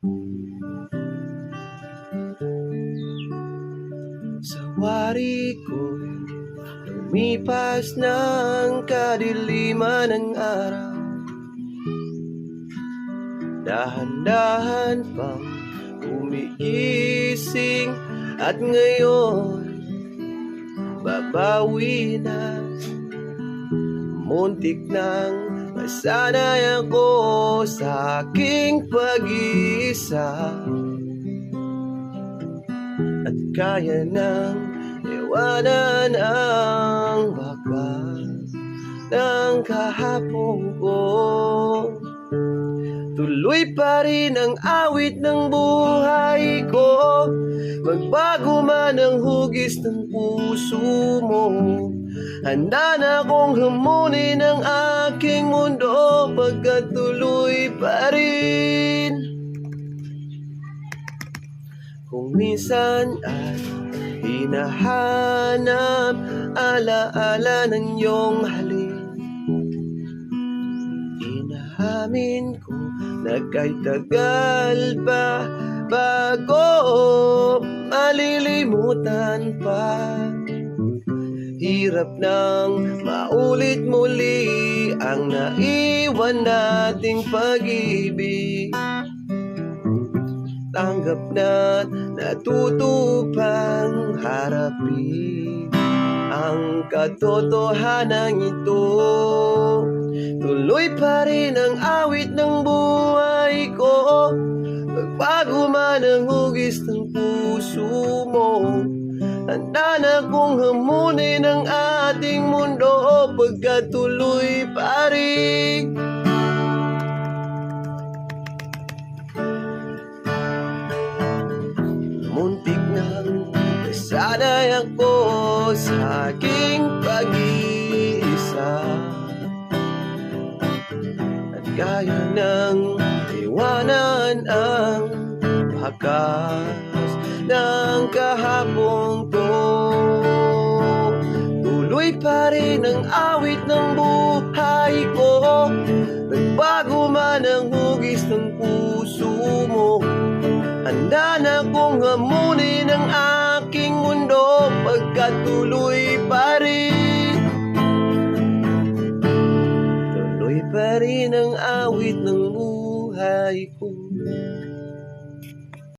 Sa wari ko'y lumipas ng kadiliman ng araw, dahan-dahan pang umigising, at ngayon babawi na. Muntik nang masanay ako sa aking pag-iisa, at kaya nang iwanan ang wakas ng kahapon ko. Tuloy pa rin ang awit ng buhay ko, magbago man ang hugis ng puso mo. Handa na akong hamunin ang aking mundo, pagkat tuloy pa rin. Kung minsan ay hinahanap alaala ng iyong halik, inahamin ko na kahit tagal pa bago malilimutan pa. Hirap nang maulit muli ang naiwan nating pag-ibig. Tanggap na natuto pang harapin ang katotohanan ito. Tuloy pa rin ang awit ng buhay ko, magbago man ang hugis ng puso mo. Handa na kong hamunin ang ating mundo, pagkat tuloy pa rin. Muntik nang nasanay ako sa aking pag-iisa, at kaya nang iwanan ang wakas ng kahapon ko. Tuloy pa rin ang awit ng buhay ko, nagbago man ang hugis ng puso mo. Handa na kong hamunin ang aking mundo,